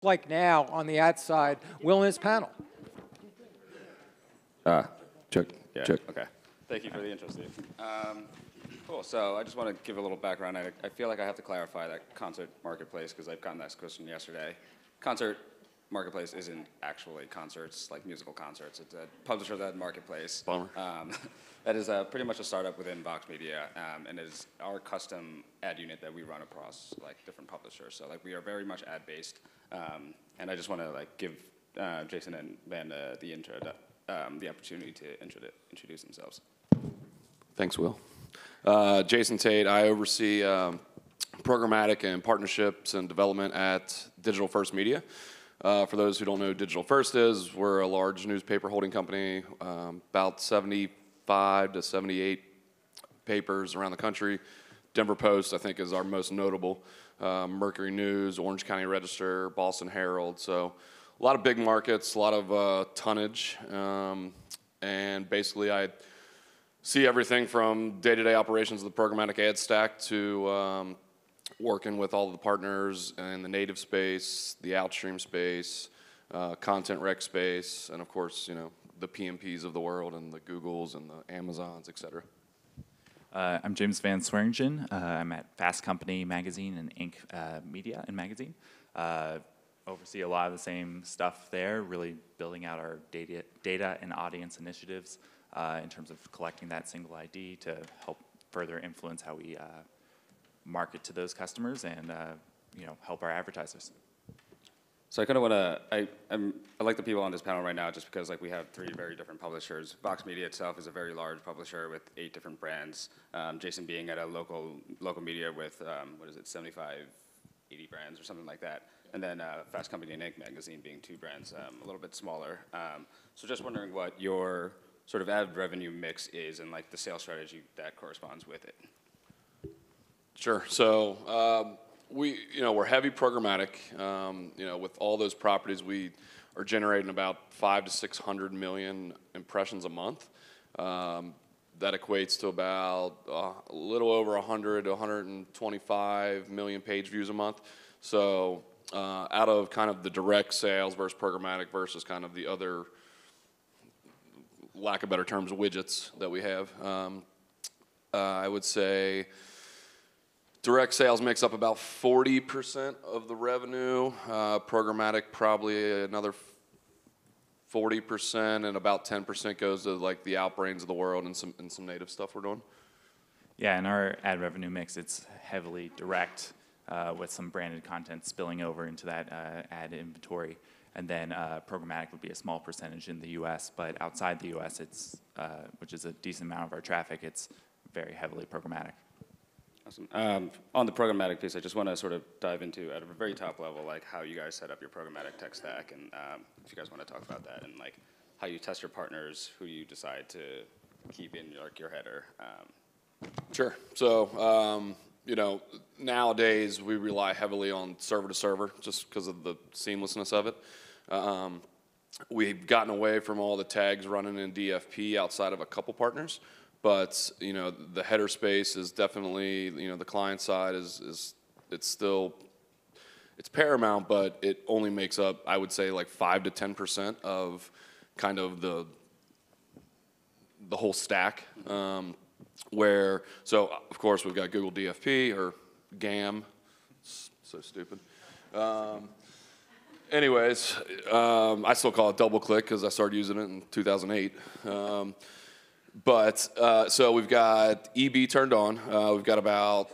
like now on the ad side, Will and his panel. Check. Yeah. Check. Okay. Thank you for the intro, Steve. Cool. So I just want to give a little background. I feel like I have to clarify that concert marketplace because I've gotten that question yesterday. Concert marketplace isn't actually concerts, like musical concerts. It's a publisher-led marketplace. Bummer. That is pretty much a startup within Vox Media, and it is our custom ad unit that we run across like different publishers. So like we are very much ad-based, and I just want to like give Jason and Van the opportunity to introduce themselves. Thanks, Will. Jason Tate. I oversee programmatic and partnerships and development at Digital First Media. For those who don't know who Digital First is, we're a large newspaper holding company, about 75 to 78 papers around the country. Denver Post, I think, is our most notable. Mercury News, Orange County Register, Boston Herald. So a lot of big markets, a lot of tonnage, and basically I see everything from day-to-day operations of the programmatic ad stack to working with all of the partners in the native space, the outstream space, content rec space, and of course, you know, the PMPs of the world and the Googles and the Amazons, et cetera. I'm James Van Sweringen. I'm at Fast Company Magazine and Inc. Media and Magazine. Oversee a lot of the same stuff there, really building out our data and audience initiatives in terms of collecting that single ID to help further influence how we market to those customers and you know, help our advertisers. So I kind of want to, I like the people on this panel right now just because like we have three very different publishers. Vox Media itself is a very large publisher with 8 different brands. Jason being at a local media with, what is it, 75, 80 brands or something like that. And then Fast Company and Inc. Magazine being 2 brands, a little bit smaller. So just wondering what your sort of ad revenue mix is and like the sales strategy that corresponds with it. Sure. So we're heavy programmatic. With all those properties, we are generating about 500 to 600 million impressions a month. That equates to about a little over 100 to 125 million page views a month. So out of kind of the direct sales versus programmatic versus kind of the other, lack of better terms, widgets that we have, I would say direct sales makes up about 40% of the revenue. Programmatic probably another 40%, and about 10% goes to like the Outbrains of the world and some native stuff we're doing. Yeah, in our ad revenue mix, it's heavily direct with some branded content spilling over into that ad inventory. And then programmatic would be a small percentage in the U.S., but outside the U.S., it's which is a decent amount of our traffic, it's very heavily programmatic. Awesome. On the programmatic piece, I just want to sort of dive into at a very top level, like how you guys set up your programmatic tech stack, and if you guys want to talk about that, and like how you test your partners, who you decide to keep in your header. Sure. So nowadays we rely heavily on server to server just because of the seamlessness of it. We've gotten away from all the tags running in DFP outside of a couple partners. But the header space is definitely, the client side is it's paramount, but it only makes up, I would say, like 5 to 10% of kind of the whole stack. So of course we've got Google DFP or GAM, so stupid. Anyways, I still call it DoubleClick because I started using it in 2008. So we've got EB turned on. We've got about,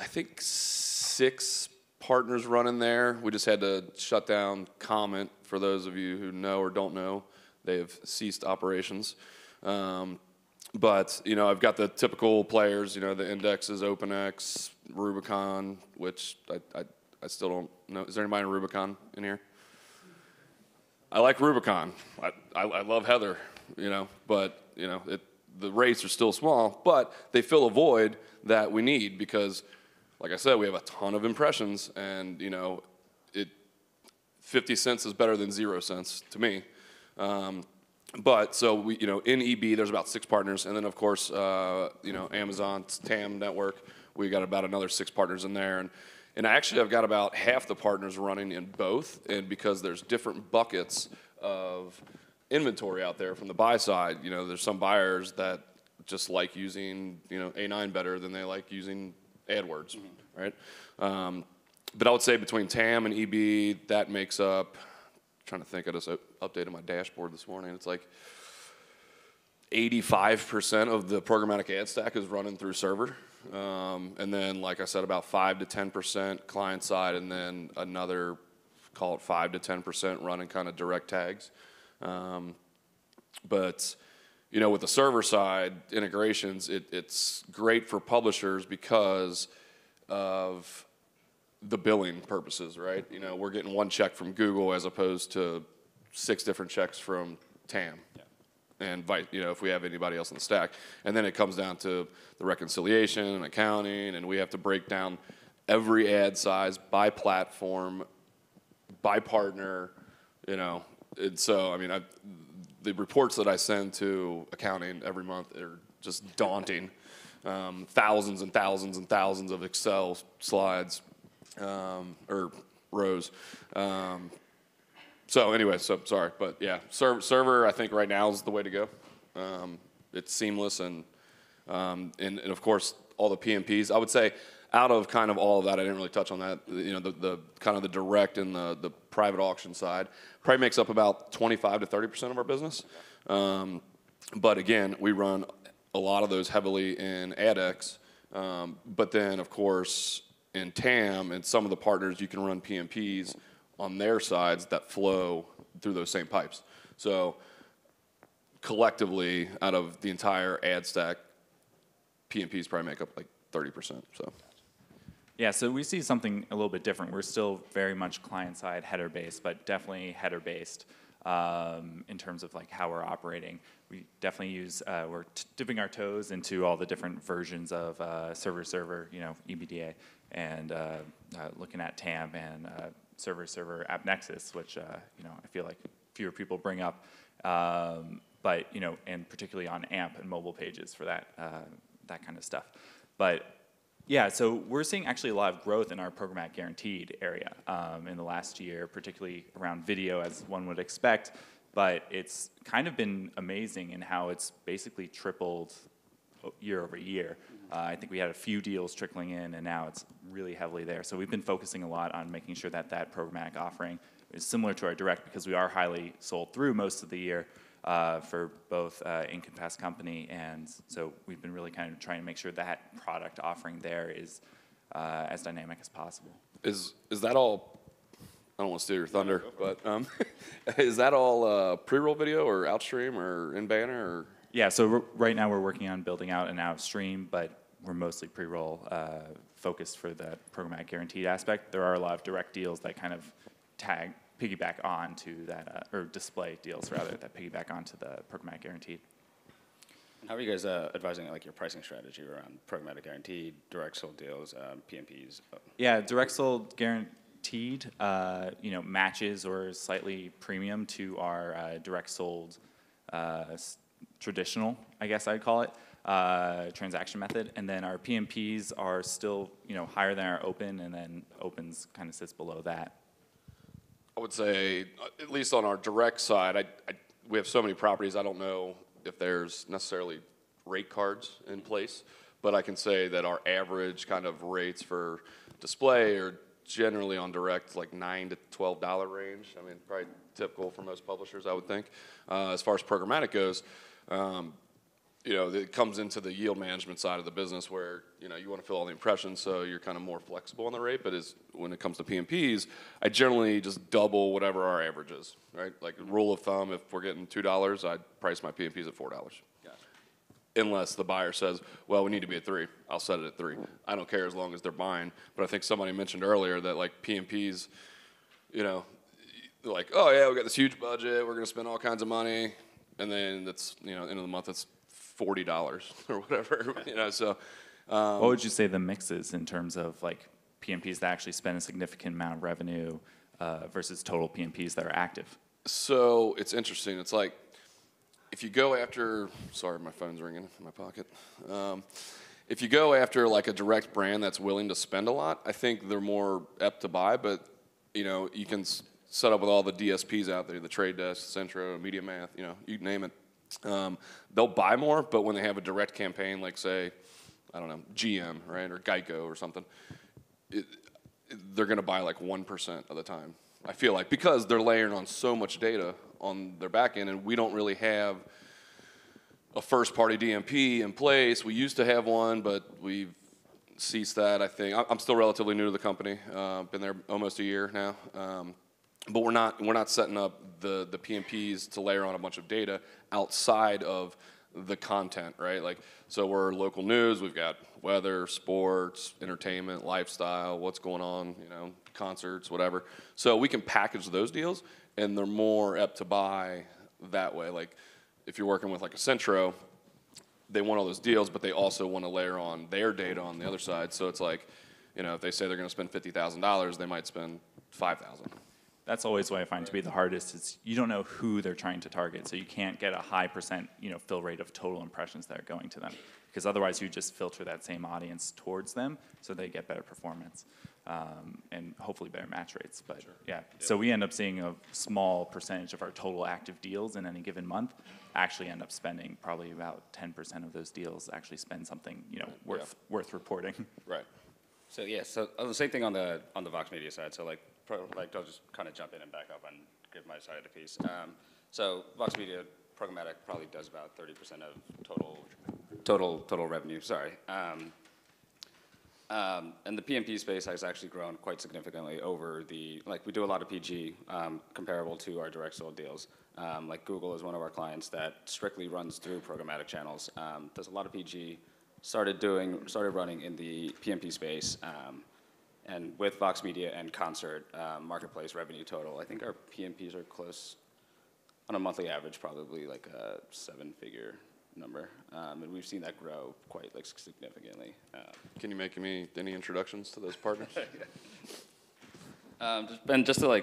I think, 6 partners running there. We just had to shut down Comment. For those of you who know or don't know, they've ceased operations. I've got the typical players, the indexes, OpenX, Rubicon, which I still don't know. Is there anybody in Rubicon in here? I like Rubicon. I love Heather, but the rates are still small, but they fill a void that we need because, like I said, we have a ton of impressions, and 50 cents is better than 0 cents to me. So we, in EB, there's about 6 partners, and then of course, Amazon's TAM network, we got about another 6 partners in there, and And actually, I've got about half the partners running in both, and because there's different buckets of inventory out there from the buy side, you know, there's some buyers that just like using, you know, A9 better than they like using AdWords, right? But I would say between TAM and EB, that makes up, I'm trying to think, I just updated my dashboard this morning. It's like 85% of the programmatic ad stack is running through server. And then, like I said, about 5 to 10% client side, and then another, call it 5 to 10% running kind of direct tags. But, you know, with the server side integrations, it's great for publishers because of the billing purposes, right? You know, we're getting one check from Google as opposed to 6 different checks from TAM. Yeah. And, you know, if we have anybody else in the stack. And then it comes down to the reconciliation and accounting, and we have to break down every ad size by platform, by partner, you know. And so, I mean, the reports that I send to accounting every month are just daunting. Thousands and thousands and thousands of Excel slides or rows. So anyway, sorry, but yeah, server I think right now is the way to go. It's seamless and of course all the PMPs. I would say out of kind of all of that, I didn't really touch on that. You know, the kind of the direct and the private auction side probably makes up about 25 to 30% of our business. But again, we run a lot of those heavily in AdX. But then of course in TAM and some of the partners you can run PMPs on their sides that flow through those same pipes. So collectively, out of the entire ad stack, PMPs probably make up like 30%. So. Yeah, so we see something a little bit different. We're still very much client-side header-based, but definitely header-based in terms of like how we're operating. We definitely use, we're dipping our toes into all the different versions of server-server, you know, EBDA, and looking at TAM and server-server App Nexus, which you know, I feel like fewer people bring up, but you know, and particularly on AMP and mobile pages for that that kind of stuff. But yeah, so we're seeing actually a lot of growth in our programmatic guaranteed area in the last year, particularly around video, as one would expect. But it's kind of been amazing in how it's basically tripled year over year. I think we had a few deals trickling in, and now it's really heavily there. So we've been focusing a lot on making sure that that programmatic offering is similar to our direct, because we are highly sold through most of the year for both Inc. and Fast Company. And so we've been really kind of trying to make sure that product offering there is as dynamic as possible. Is that all, I don't want to steal your thunder, but is that all pre-roll video or outstream or in banner? Or? Yeah, so right now we're working on building out an outstream, but we're mostly pre-roll focused for the programmatic guaranteed aspect. There are a lot of direct deals that kind of piggyback onto that, or display deals rather, that piggyback onto the programmatic guaranteed. And how are you guys advising like your pricing strategy around programmatic guaranteed, direct sold deals, PMPs? Yeah, direct sold guaranteed, you know, matches or is slightly premium to our direct sold traditional, I guess I'd call it, transaction method. And then our PMPs are still, you know, higher than our open, and then opens kind of sits below that. I would say, at least on our direct side, we have so many properties, I don't know if there's necessarily rate cards in place, but I can say that our average kind of rates for display are generally on direct like $9 to $12 range. I mean, probably typical for most publishers, I would think. As far as programmatic goes, you know, it comes into the yield management side of the business where, you know, you want to fill all the impressions, so you're kind of more flexible on the rate. But when it comes to PMPs, I generally just double whatever our average is, right? Like rule of thumb, if we're getting $2, I'd price my PMPs at $4. Gotcha. Unless the buyer says, well, we need to be at 3, I'll set it at 3. I don't care as long as they're buying. But I think somebody mentioned earlier that like PMPs, you know, like, oh yeah, we got this huge budget, we're going to spend all kinds of money, and then that's, you know, end of the month it's $40 or whatever, you know. So, what would you say the mix is in terms of like PMPs that actually spend a significant amount of revenue versus total PMPs that are active? So it's interesting. It's like if you go after, sorry, my phone's ringing in my pocket. if you go after like a direct brand that's willing to spend a lot, I think they're more apt to buy. But you know, you can set up with all the DSPs out there, the Trade Desk, Centro, Media Math, you know, you name it. They'll buy more, but when they have a direct campaign, like say, I don't know, GM, right, or Geico or something, they're going to buy like 1% of the time. I feel like, because they're layering on so much data on their back end, and we don't really have a first-party DMP in place. We used to have one, but we've ceased that, I think. I'm still relatively new to the company. Been there almost a year now. But we're not setting up the PMPs to layer on a bunch of data outside of the content, right? Like, so we're local news, we've got weather, sports, entertainment, lifestyle, what's going on, you know, concerts, whatever. So we can package those deals, and they're more apt to buy that way. Like, if you're working with like a Centro, they want all those deals, but they also want to layer on their data on the other side. So it's like, you know, if they say they're going to spend $50,000, they might spend $5,000. That's always what I find to be the hardest, is you don't know who they're trying to target, so you can't get a high percent, you know, fill rate of total impressions that are going to them, because otherwise you just filter that same audience towards them so they get better performance and hopefully better match rates. But yeah, so we end up seeing a small percentage of our total active deals in any given month actually end up spending probably about 10% of those deals actually spend something, you know, worth reporting. Right. So yeah, so the same thing on the Vox Media side. So like I'll just kind of jump in and back up and give my side of the piece. So Vox Media Programmatic probably does about 30% of total revenue. Sorry. And the PMP space has actually grown quite significantly over we do a lot of PG comparable to our direct sold deals. Like Google is one of our clients that strictly runs through programmatic channels. Does a lot of PG, started running in the PMP space. And with Vox Media and Concert Marketplace revenue total, I think our PMPs are close on a monthly average, probably like a 7-figure number, and we've seen that grow quite significantly. Can you make me any introductions to those partners? And just to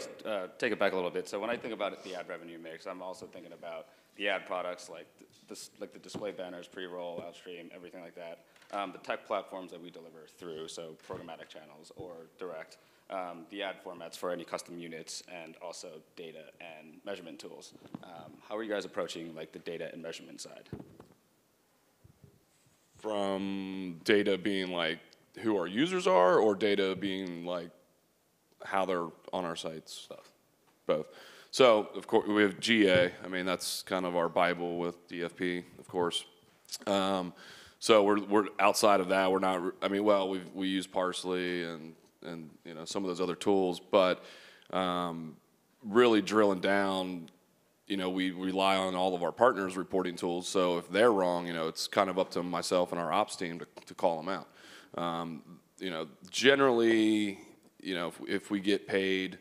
take it back a little bit, so when I think about the ad revenue mix, I'm also thinking about the ad products like the display banners, pre-roll, outstream, everything like that. The tech platforms that we deliver through, so programmatic channels or direct, the ad formats for any custom units, and also data and measurement tools. How are you guys approaching the data and measurement side? From data being like who our users are, or data being like how they're on our sites? Both. So of course we have GA. I mean, that's kind of our Bible with DFP, of course. So we're outside of that. We're not. I mean, well, we use Parsley and you know, some of those other tools, but really drilling down, you know, we rely on all of our partners' reporting tools. So if they're wrong, you know, it's kind of up to myself and our ops team to call them out. You know, generally, you know, if we get paid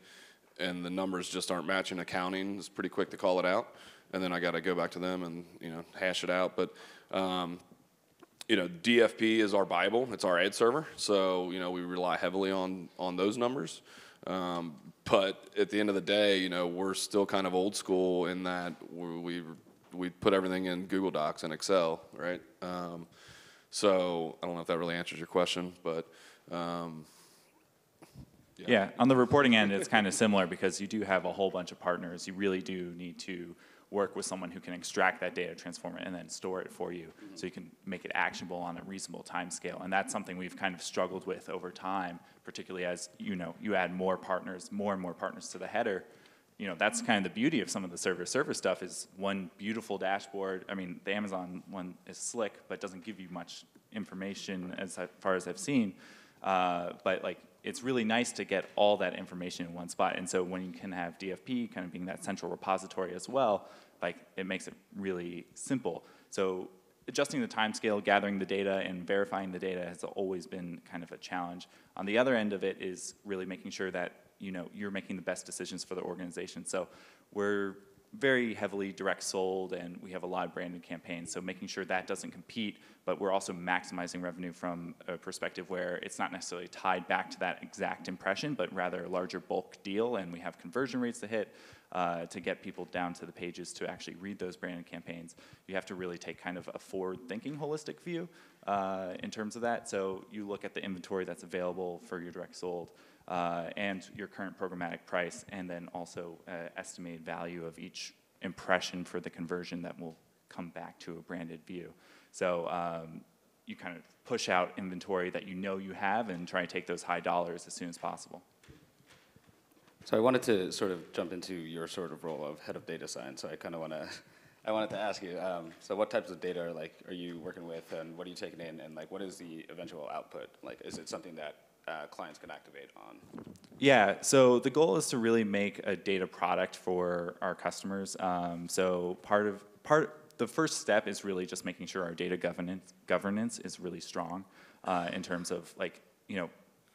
and the numbers just aren't matching accounting, it's pretty quick to call it out, and then I got to go back to them and, you know, hash it out. But you know, DFP is our Bible. It's our ad server. So, you know, we rely heavily on those numbers. But at the end of the day, you know, we're still kind of old school in that we put everything in Google Docs and Excel, right? So I don't know if that really answers your question, but yeah, on the reporting end, it's kind of similar, because you do have a whole bunch of partners. You really do need to work with someone who can extract that data, transform it, and then store it for you, so you can make it actionable on a reasonable time scale. And that's something we've kind of struggled with over time, particularly as, you know, you add more partners, more and more partners to the header. You know, that's kind of the beauty of some of the server stuff, is one beautiful dashboard. I mean, the Amazon one is slick, but doesn't give you much information as far as I've seen. But it's really nice to get all that information in one spot. And so when you can have DFP kind of being that central repository as well, it makes it really simple. So adjusting the time scale, gathering the data, and verifying the data has always been kind of a challenge. On the other end of it is really making sure that, you know, you're making the best decisions for the organization. So we're very heavily direct sold, and we have a lot of branded campaigns, so making sure that doesn't compete, but we're also maximizing revenue from a perspective where it's not necessarily tied back to that exact impression, but rather a larger bulk deal, and we have conversion rates to hit to get people down to the pages to actually read those branded campaigns. You have to really take kind of a forward-thinking, holistic view in terms of that. So you look at the inventory that's available for your direct sold, and your current programmatic price, and then also estimated value of each impression for the conversion that will come back to a branded view. So you kind of push out inventory that you know you have and try to take those high dollars as soon as possible. So I wanted to sort of jump into your sort of role of head of data science. So I wanted to ask you, so what types of data are you working with, and what are you taking in, and like what is the eventual output? Like, is it something that clients can activate on? Yeah, so the goal is to really make a data product for our customers. So the first step is really just making sure our data governance is really strong in terms of, like,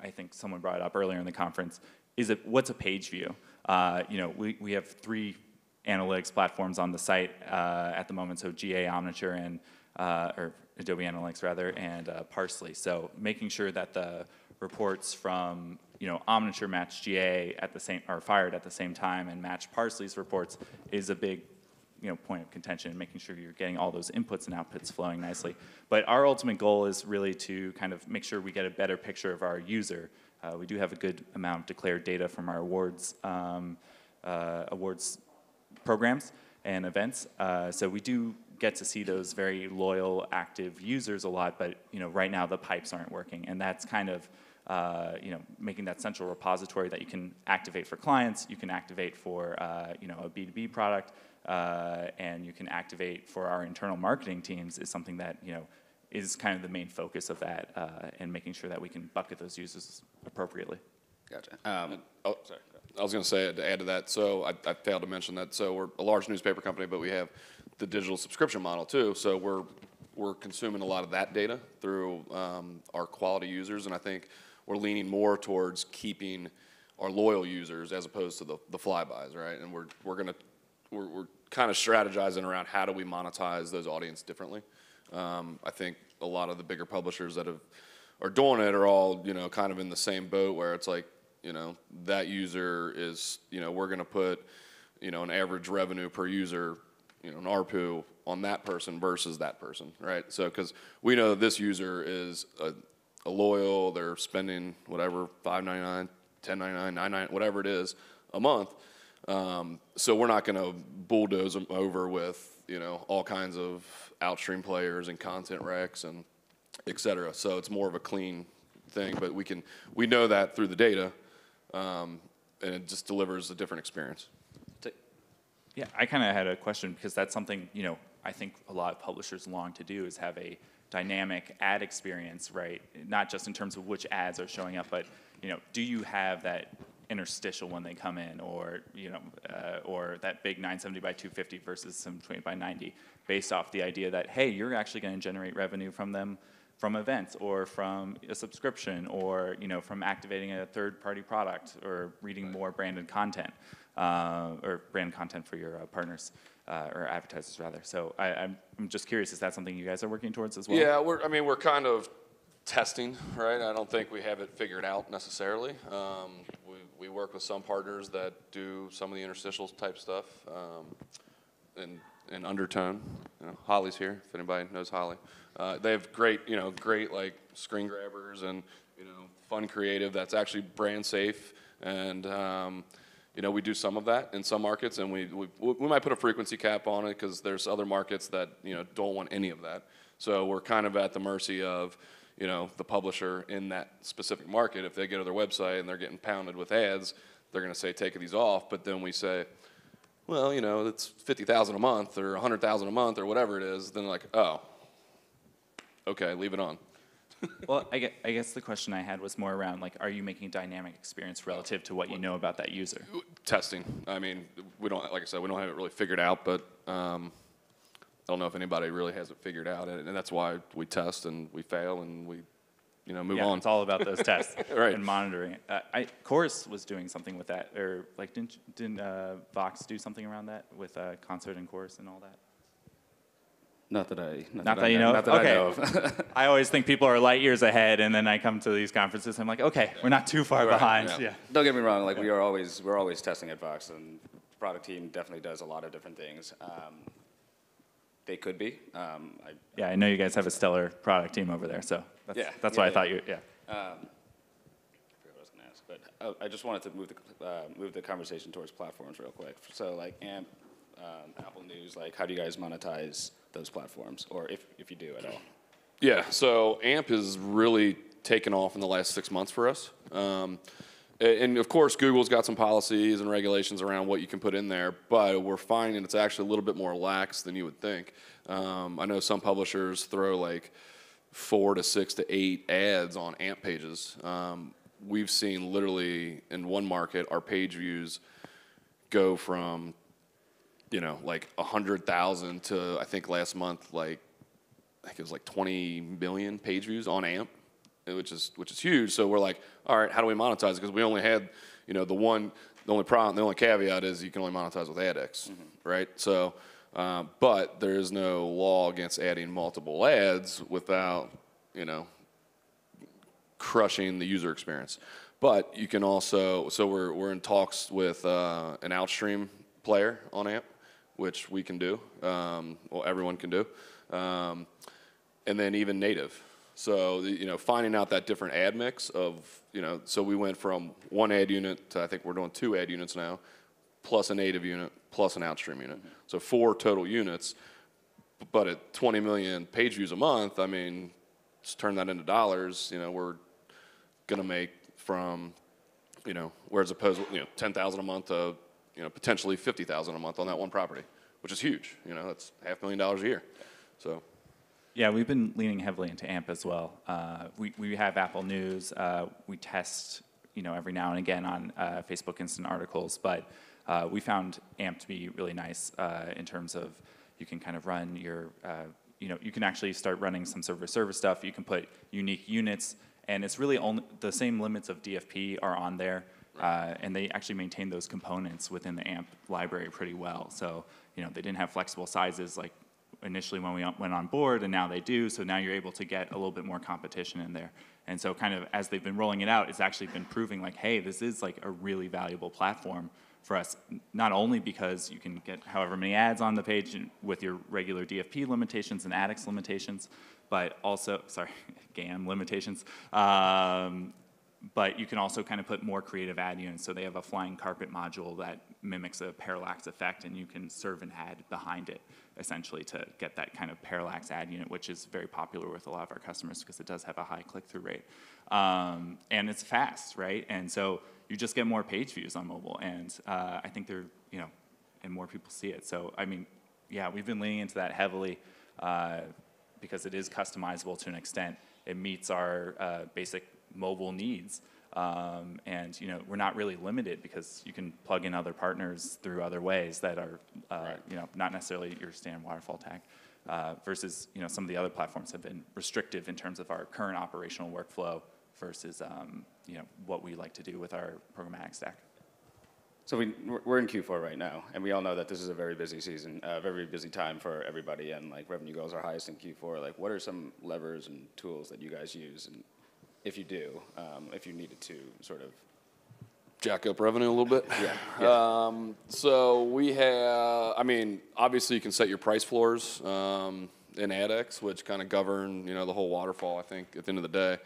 I think someone brought it up earlier in the conference. What's a page view? We have 3 analytics platforms on the site at the moment, so GA, Omniture, and or Adobe Analytics rather, and Parsley. So making sure that the reports from Omniture match GA are fired at the same time, and match Parsley's reports is a big point of contention, making sure you're getting all those inputs and outputs flowing nicely. But our ultimate goal is really to kind of make sure we get a better picture of our user. We do have a good amount of declared data from our awards programs and events, so we do get to see those very loyal, active users a lot. But right now the pipes aren't working, and that's kind of making that central repository that you can activate for clients, you can activate for a B2B product, and you can activate for our internal marketing teams is something that is kind of the main focus of that, and making sure that we can bucket those users appropriately. Gotcha. Sorry. I was going to say, to add to that, so I failed to mention that. So we're a large newspaper company, but we have the digital subscription model too. So we're consuming a lot of that data through our quality users, and I think we're leaning more towards keeping our loyal users as opposed to the flybys, right? And we're kind of strategizing around how do we monetize those audience differently. I think a lot of the bigger publishers that are doing it are all kind of in the same boat, where it's like that user is we're going to put an average revenue per user, an ARPU on that person versus that person, right? So because we know that this user is a loyal, they're spending whatever, $5.99, $10.99, $9.99, whatever it is a month. So we're not going to bulldoze them over with all kinds of outstream players and content recs and et cetera. So it's more of a clean thing, but we know that through the data, and it just delivers a different experience. Yeah, I kind of had a question, because that's something I think a lot of publishers long to do, is have a dynamic ad experience, right? Not just in terms of which ads are showing up, but do you have that interstitial when they come in, or or that big 970 by 250 versus 720 by 90, based off the idea that, hey, you're actually going to generate revenue from them, from events, or from a subscription, or from activating a third-party product, or reading more branded content, or brand content for your partners, or advertisers rather. So I'm just curious, is that something you guys are working towards as well? Yeah, we're kind of testing, right? I don't think we have it figured out necessarily. We work with some partners that do some of the interstitial type stuff, in Undertone. Holly's here, if anybody knows Holly. They have great like screen grabbers and fun creative that's actually brand safe, and we do some of that in some markets, and we might put a frequency cap on it, because there's other markets that don't want any of that. So we're kind of at the mercy of the publisher in that specific market. If they go to their website and they're getting pounded with ads, they're going to say, take these off. But then we say, well, it's $50,000 a month or $100,000 a month or whatever it is. Then like, oh, okay, leave it on. Well, I guess the question I had was more around, like, are you making a dynamic experience relative to what you know about that user? Testing. I mean, we don't, like I said, we don't have it really figured out, but I don't know if anybody really has it figured out, and that's why we test and we fail and we move yeah, on. it's all about those tests Right. and monitoring. Chorus was doing something with that, or like didn't Vox do something around that with concert and chorus and all that? Not that I Okay. know of. I always think people are light years ahead, and then I come to these conferences, I'm like, okay, we're not too far behind. Yeah. Don't get me wrong. Like we're always testing at Vox, and the product team definitely does a lot of different things. They could be. Yeah, I know you guys have a stellar product team over there, so that's why I thought you. Yeah. I forgot what I was going to ask, but I just wanted to move the conversation towards platforms real quick. So like AMP, Apple News, like how do you guys monetize those platforms, or if you do at all? Yeah, so AMP has really taken off in the last 6 months for us. And of course, Google's got some policies and regulations around what you can put in there, but we're finding it's actually a little bit more lax than you would think. I know some publishers throw like 4 to 6 to 8 ads on AMP pages. We've seen literally in one market, our page views go from, like 100,000 to I think last month, I think it was like 20 million page views on AMP, which is huge. So we're like, all right, how do we monetize it? Because we only had, the only caveat is you can only monetize with AdX, right? So, but there is no law against adding multiple ads without, crushing the user experience. But you can also, so we're in talks with an outstream player on AMP, which we can do, everyone can do, and then even native. So, finding out that different ad mix of, so we went from 1 ad unit to I think we're doing 2 ad units now, plus a native unit, plus an outstream unit. So 4 total units, but at 20 million page views a month, I mean, just turn that into dollars, we're going to make from, whereas opposed to, 10,000 a month to, potentially 50,000 a month on that one property, which is huge. That's $500,000 a year. So. Yeah, we've been leaning heavily into AMP as well. We have Apple News. We test, every now and again on Facebook Instant Articles, but we found AMP to be really nice in terms of you can kind of run your, you can actually start running some server stuff. You can put unique units, and it's really only the same limits of DFP are on there, and they actually maintain those components within the AMP library pretty well. So, they didn't have flexible sizes like initially when we went on board, and now they do, so now you're able to get a little bit more competition in there. And so kind of as they've been rolling it out, it's actually been proving like, hey, this is like a really valuable platform for us, not only because you can get however many ads on the page with your regular DFP limitations and AdX limitations, but also, GAM limitations, but you can also kind of put more creative ad units. So they have a flying carpet module that mimics a parallax effect, and you can serve an ad behind it, essentially, to get that kind of parallax ad unit, which is very popular with a lot of our customers because it does have a high click-through rate. And it's fast, right? And so you just get more page views on mobile, and I think they're, and more people see it. So, I mean, yeah, we've been leaning into that heavily because it is customizable to an extent. It meets our basic mobile needs, and we're not really limited because you can plug in other partners through other ways that are not necessarily your standard waterfall tag, versus some of the other platforms have been restrictive in terms of our current operational workflow versus what we like to do with our programmatic stack. So we're in Q4 right now, and we all know that this is a very busy season, a very busy time for everybody, and like revenue goals are highest in Q4. Like, what are some levers and tools that you guys use, and if you do, if you needed to sort of Jack up revenue a little bit? Yeah. So we have, obviously you can set your price floors in AdX, which kind of govern, the whole waterfall, I think, at the end of the day.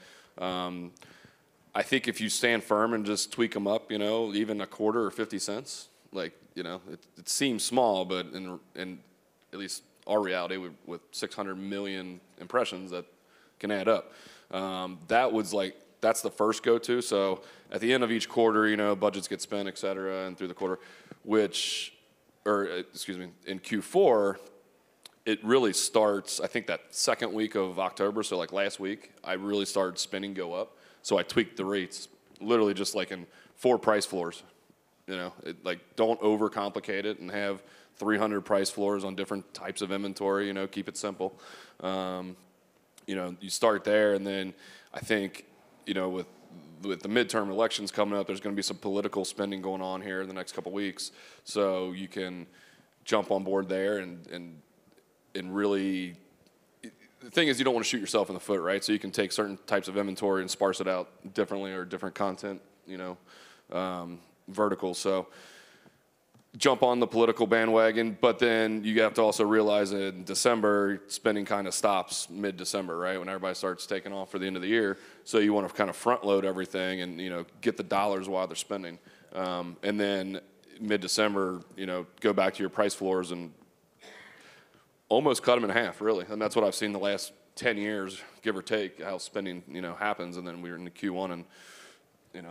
I think if you stand firm and just tweak them up, even a quarter or 50 cents, it seems small, but in at least our reality with 600 million impressions, that can add up. That's the first go-to. So at the end of each quarter, budgets get spent, et cetera, and through the quarter, in Q4, it really starts, I think that second week of October, so like last week, I really started spending go up. So I tweaked the rates, literally just like in 4 price floors. Don't overcomplicate it and have 300 price floors on different types of inventory, keep it simple. You start there, and then I think, with the midterm elections coming up, there's going to be some political spending going on here in the next couple weeks. So you can jump on board there and really. The thing is, you don't want to shoot yourself in the foot, right? So you can take certain types of inventory and sparse it out differently, or different content, verticals. So jump on the political bandwagon, but then you have to also realize that in December, spending kind of stops mid-December, right? When everybody starts taking off for the end of the year. So you want to kind of front load everything and, get the dollars while they're spending. And then mid-December, go back to your price floors and almost cut them in half, really. And that's what I've seen the last 10 years, give or take, how spending, happens. And then we're in the Q1 and,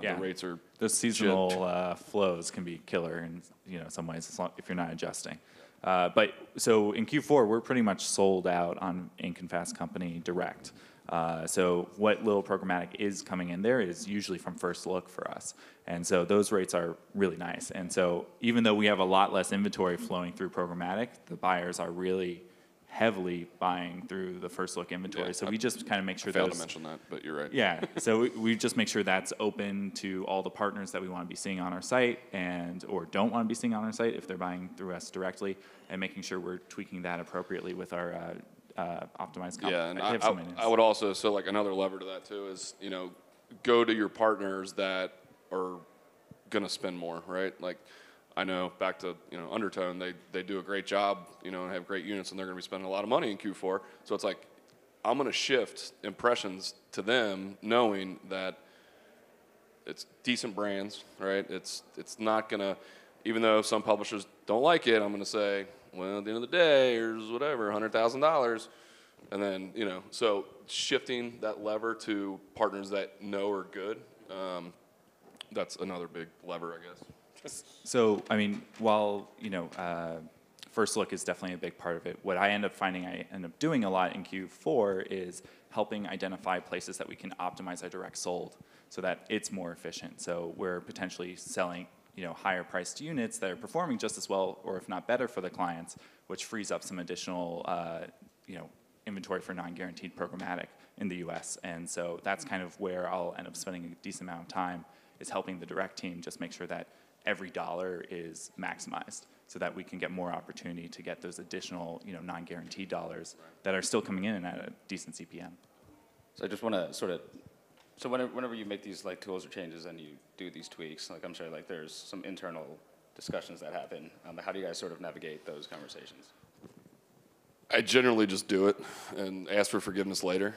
the rates are those seasonal flows can be killer in some ways if you're not adjusting. But so in Q4, we're pretty much sold out on Inc. and Fast Company direct. So what little programmatic is coming in there is usually from first look for us. And so those rates are really nice. And so even though we have a lot less inventory flowing through programmatic, the buyers are really heavily buying through the first look inventory. So we just kind of make sure I failed to mention that, but you're right. Yeah, so we just make sure that's open to all the partners that we want to be seeing on our site or don't want to be seeing on our site if they're buying through us directly, and making sure we're tweaking that appropriately with our optimized content. Yeah, and I would also, so like another lever to that too is, go to your partners that are going to spend more, right? Like, I know back to, Undertone, they do a great job, and have great units, and they're going to be spending a lot of money in Q4. So it's like, I'm going to shift impressions to them knowing that it's decent brands, right? It's not going to, even though some publishers don't like it, I'm going to say, well, at the end of the day, here's whatever, $100,000. And then, so shifting that lever to partners that know are good, that's another big lever, I guess. So, while, first look is definitely a big part of it, what I end up doing a lot in Q4 is helping identify places that we can optimize our direct sold so that it's more efficient. So we're potentially selling, higher priced units that are performing just as well, or if not better for the clients, which frees up some additional, inventory for non-guaranteed programmatic in the US. And so that's kind of where I'll end up spending a decent amount of time, is helping the direct team just make sure that every dollar is maximized so that we can get more opportunity to get those additional, non-guaranteed dollars that are still coming in at a decent CPM. So I just want to so whenever you make these like tools or changes and you do these tweaks, like I'm sure like there's some internal discussions that happen. How do you guys sort of navigate those conversations? I generally just do it and ask for forgiveness later.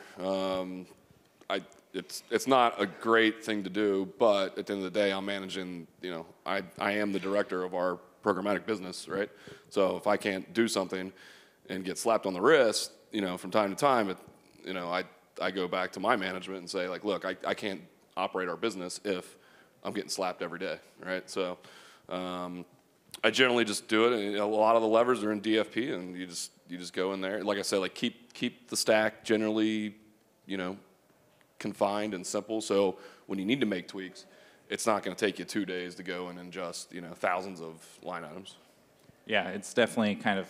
It's not a great thing to do, but at the end of the day, I'm managing, I am the director of our programmatic business, right? So if I can't do something and get slapped on the wrist, from time to time, I go back to my management and say, like, look, I can't operate our business if I'm getting slapped every day, right? So I generally just do it, and a lot of the levers are in DFP, and you just go in there. Like I said, like keep the stack generally, confined and simple. So when you need to make tweaks, it's not going to take you 2 days to go in and adjust, thousands of line items. Yeah, it's definitely kind of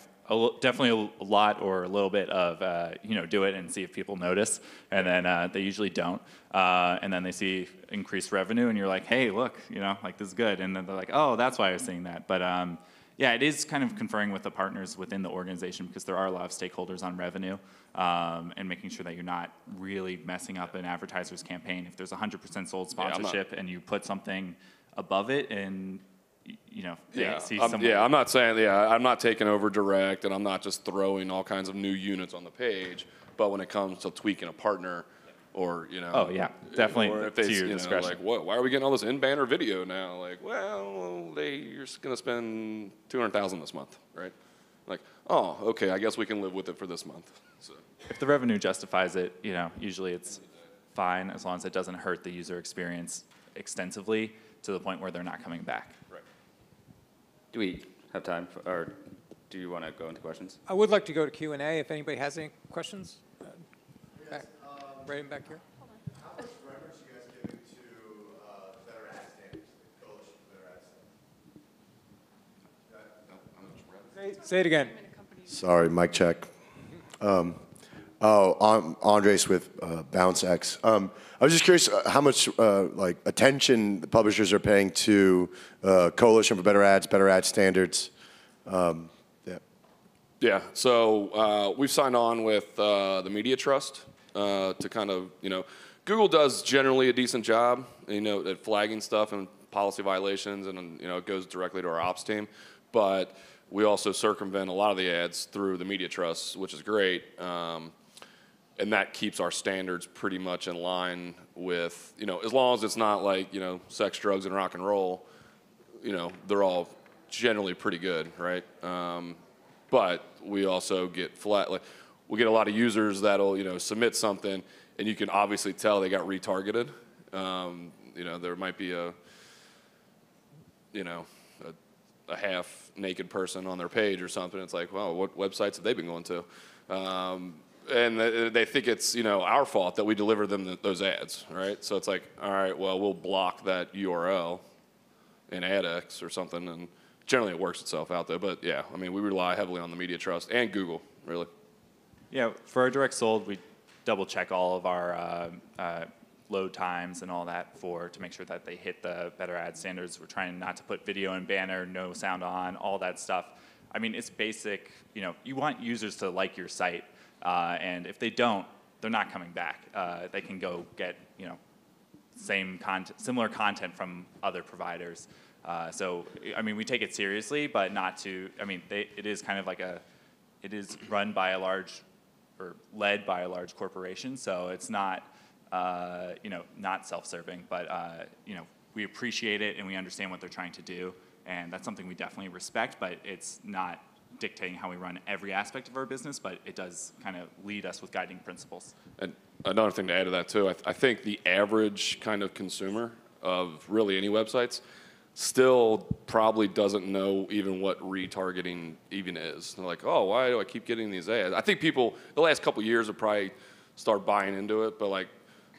definitely a lot or a little bit of do it and see if people notice, and then they usually don't, and then they see increased revenue, and you're like, hey, look, like this is good, and then they're like, oh, that's why I was seeing that. But yeah, it is kind of conferring with the partners within the organization, because there are a lot of stakeholders on revenue, and making sure that you're not really messing up an advertiser's campaign. If there's 100% sold sponsorship and you put something above it, and I'm not saying, I'm not taking over direct, and I'm not just throwing all kinds of new units on the page, but when it comes to tweaking a partner, or, oh yeah, definitely, or if they, to your discretion. like, what, why are we getting all this in-banner video now? Like, well, you're going to spend $200,000 this month, right? Like, oh, okay, I guess we can live with it for this month. So. If the revenue justifies it, usually it's fine, as long as it doesn't hurt the user experience extensively to the point where they're not coming back. Right. Do we have time, or do you want to go into questions? I would like to go to Q&A if anybody has any questions. Right in back here. How much reference are you guys giving to better ad standards, coalition for better ad standards? Say it again. Sorry, mic check. Oh, Andres with BounceX. I was just curious how much like attention the publishers are paying to Coalition for Better Ad Standards. Yeah. Yeah, so we've signed on with the Media Trust to kind of, Google does generally a decent job, at flagging stuff and policy violations, and, it goes directly to our ops team. But we also circumvent a lot of the ads through the Media Trust, which is great. And that keeps our standards pretty much in line with, as long as it's not like, sex, drugs, and rock and roll, they're all generally pretty good, right? But we also get we get a lot of users that'll, submit something, and you can obviously tell they got retargeted. There might be a half-naked person on their page or something. It's like, well, what websites have they been going to? And they think it's, our fault that we deliver them those ads, right? So it's like, all right, well, we'll block that URL in AdX or something, and generally it works itself out there. But yeah, I mean, we rely heavily on the Media Trust and Google, really. Yeah, for our direct sold, we double check all of our load times and all that to make sure that they hit the better ad standards. We're trying not to put video and banner, no sound on, all that stuff. I mean, it's basic, you want users to like your site, and if they don't, they're not coming back. They can go get, similar content from other providers. So, I mean, we take it seriously, but not to, I mean, it is kind of like it is run by a large, or led by a large corporation, so it's not, not self-serving, but, we appreciate it and we understand what they're trying to do, and that's something we definitely respect, but it's not dictating how we run every aspect of our business, but it does kind of lead us with guiding principles. And another thing to add to that, too, I think the average kind of consumer of really any websites still probably doesn't know even what retargeting even is. They're like, oh, why do I keep getting these ads? I think people, the last couple of years, have probably start buying into it, but like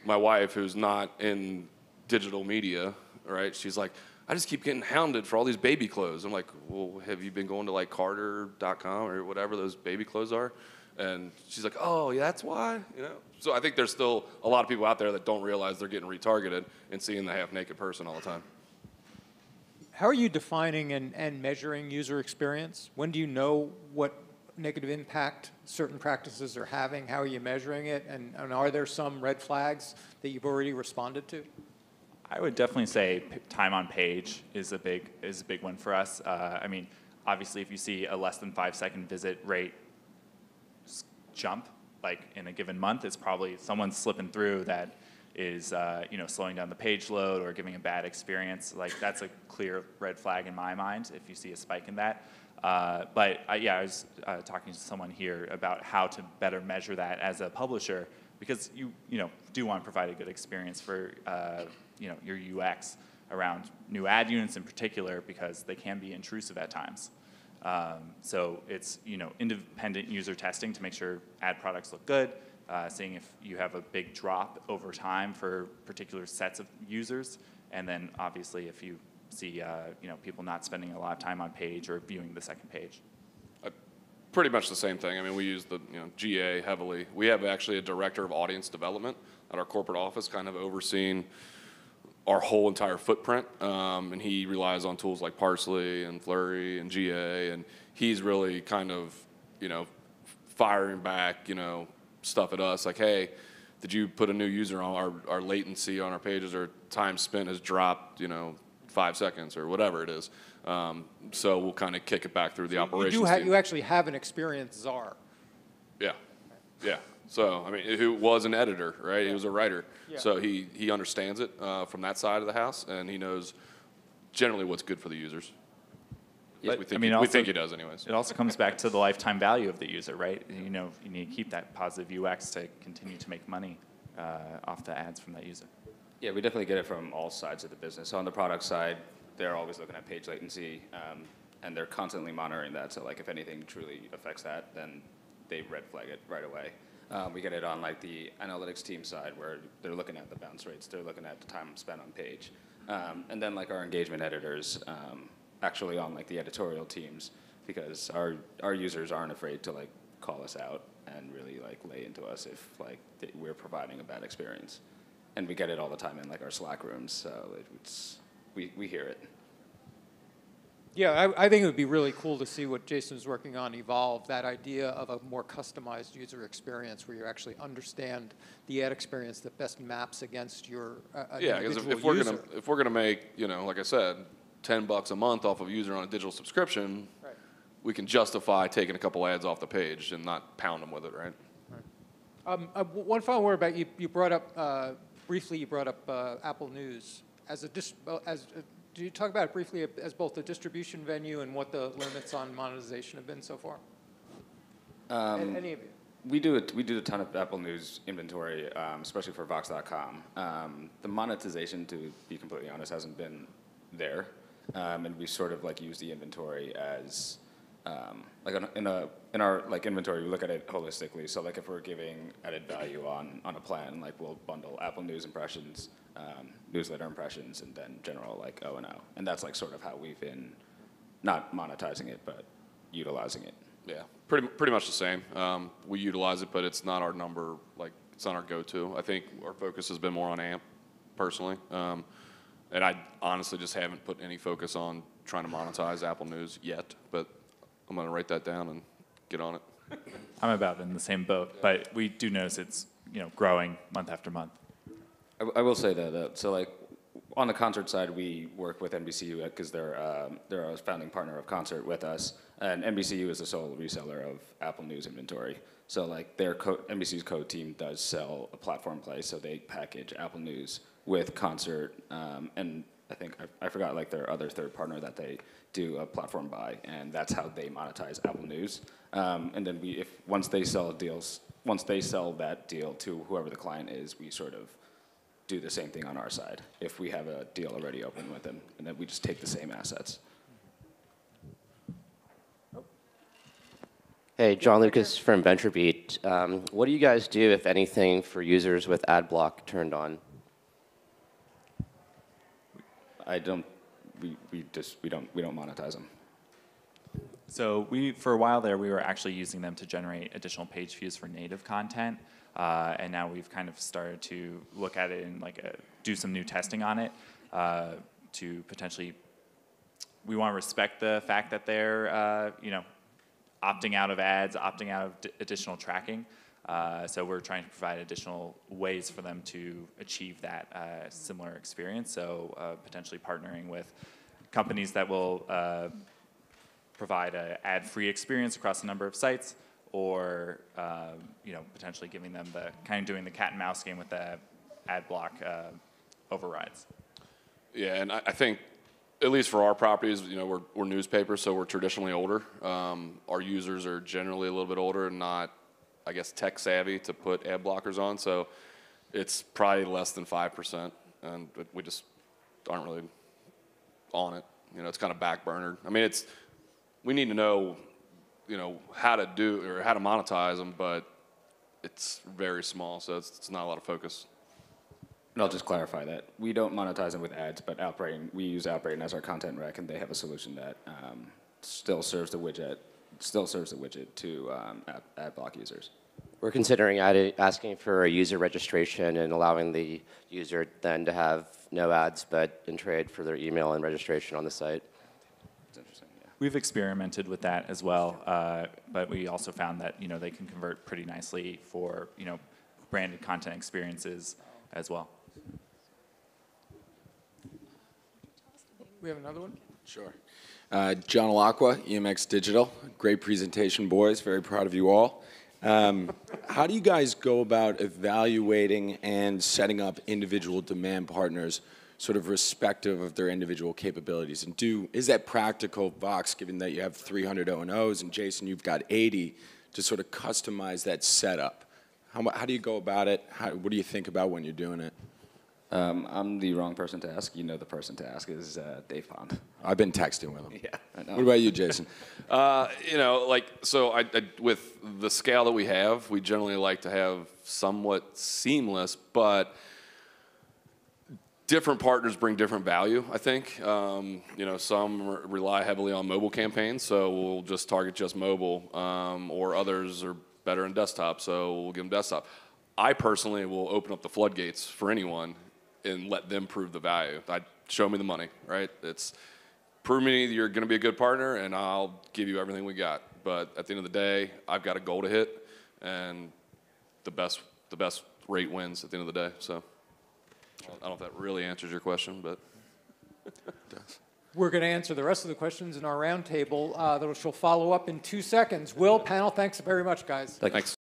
my wife, who's not in digital media, right, she's like, I just keep getting hounded for all these baby clothes. I'm like, well, have you been going to like Carter.com or whatever those baby clothes are? And she's like, oh, yeah, that's why, So I think there's still a lot of people out there that don't realize they're getting retargeted and seeing the half-naked person all the time. How are you defining and measuring user experience? When do you know what negative impact certain practices are having? How are you measuring it? And are there some red flags that you've already responded to? I would definitely say time on page is a big one for us. I mean, obviously, if you see a less than 5-second visit rate jump, like in a given month, it's probably someone slipping through that is slowing down the page load or giving a bad experience. Like that's a clear red flag in my mind if you see a spike in that. But I was talking to someone here about how to better measure that as a publisher, because you do want to provide a good experience for your UX around new ad units in particular, because they can be intrusive at times. So it's independent user testing to make sure ad products look good, seeing if you have a big drop over time for particular sets of users, and then obviously if you see people not spending a lot of time on page or viewing the second page. Pretty much the same thing. I mean, we use the GA heavily. We have actually a director of audience development at our corporate office, kind of overseeing our whole entire footprint, and he relies on tools like Parsley and Flurry and GA, and he's really kind of firing back stuff at us like, hey, did you put a new user on our latency on our pages, or time spent has dropped 5 seconds or whatever it is. So we'll kind of kick it back through the operations team. You actually have an experienced czar. Yeah, yeah. So, I mean, who was an editor, right? Yeah. He was a writer. Yeah. So he understands it from that side of the house, and he knows generally what's good for the users. But, we think he does anyways. It also comes back to the lifetime value of the user, right? You need to keep that positive UX to continue to make money off the ads from that user. Yeah, we definitely get it from all sides of the business. So on the product side, they're always looking at page latency, and they're constantly monitoring that. So like if anything truly affects that, then they red flag it right away. We get it on like the analytics team side, where they're looking at the bounce rates, they're looking at the time spent on page, and then like our engagement editors, actually on like the editorial teams, because our users aren't afraid to like call us out and really like lay into us if like we're providing a bad experience. And we get it all the time in like our Slack rooms, so we hear it. Yeah, I think it would be really cool to see what Jason's working on evolve, that idea of a more customized user experience where you actually understand the ad experience that best maps against your yeah, because if we're gonna make, you know, like I said, $10 a month off of a user on a digital subscription, right. we can justify taking a couple ads off the page and not pound them with it, right? One final word about you brought up briefly. You brought up Apple News as do you talk about it briefly as both a distribution venue and what the limits on monetization have been so far? Any of you? We do a ton of Apple News inventory, especially for Vox.com. The monetization, to be completely honest, hasn't been there, and we sort of like use the inventory as like in our like inventory, we look at it holistically. So like if we're giving added value on a plan, like we'll bundle Apple News impressions, newsletter impressions, and then general like O&O. And that's like sort of how we've been not monetizing it, but utilizing it. Yeah, pretty much the same. We utilize it, but it's not our number, like it's not our go-to. I think our focus has been more on AMP, personally. And I honestly just haven't put any focus on trying to monetize Apple News yet, but I'm going to write that down and get on it. I'm about in the same boat, but we do notice it's, you know, growing month after month. I will say that so like on the concert side, we work with NBCU because they're a founding partner of Concert with us, and NBCU is the sole reseller of Apple News inventory. So like NBC's code team does sell a platform play, so they package Apple News with Concert, and I think I forgot like their other third partner that they do a platform buy, and that's how they monetize Apple News. And then once they sell that deal to whoever the client is, we sort of do the same thing on our side if we have a deal already open with them, and then we just take the same assets. Hey, John Lucas from VentureBeat. What do you guys do, if anything, for users with ad block turned on? We don't monetize them. So for a while there, we were actually using them to generate additional page views for native content. And now we've kind of started to look at it and do some new testing on it to potentially, we want to respect the fact that they're, opting out of ads, opting out of additional tracking. So we're trying to provide additional ways for them to achieve that similar experience. So potentially partnering with companies that will provide an ad-free experience across a number of sites, or potentially giving them doing the cat and mouse game with the ad block overrides. Yeah, and I think, at least for our properties, we're newspapers, so we're traditionally older. Our users are generally a little bit older and not, I guess, tech savvy to put ad blockers on. So it's probably less than 5%, and we just aren't really on it. It's kind of backburnered. I mean, we need to know, how to do or how to monetize them, but it's very small, so it's not a lot of focus. And I'll just clarify that we don't monetize them with ads, but we use Outbrain as our content rec, and they have a solution that still serves the widget to ad block users. We're considering asking for a user registration and allowing the user then to have no ads, but in trade for their email and registration on the site. It's interesting. Yeah. We've experimented with that as well, but we also found that they can convert pretty nicely for branded content experiences as well. We have another one? Sure. John Alacqua, EMX Digital. Great presentation, boys. Very proud of you all. How do you guys go about evaluating and setting up individual demand partners, sort of respective of their individual capabilities? And is that practical, Vox, given that you have 300 O&Os, and Jason, you've got 80, to sort of customize that setup? How do you go about it? What do you think about when you're doing it? I'm the wrong person to ask. The person to ask is Dave Pond. I've been texting with him. Yeah, I know. What about you, Jason? With the scale that we have, we generally like to have somewhat seamless, but different partners bring different value, I think. Some rely heavily on mobile campaigns, so we'll just target just mobile, or others are better in desktop, so we'll give them desktop. I personally will open up the floodgates for anyone and let them prove the value. Show me the money, right? It's prove me you're going to be a good partner, and I'll give you everything we got. But at the end of the day, I've got a goal to hit, and the best rate wins at the end of the day. So I don't know if that really answers your question, but it does. We're going to answer the rest of the questions in our roundtable that will follow up in 2 seconds. Will, panel, thanks very much, guys. Thanks. Thanks.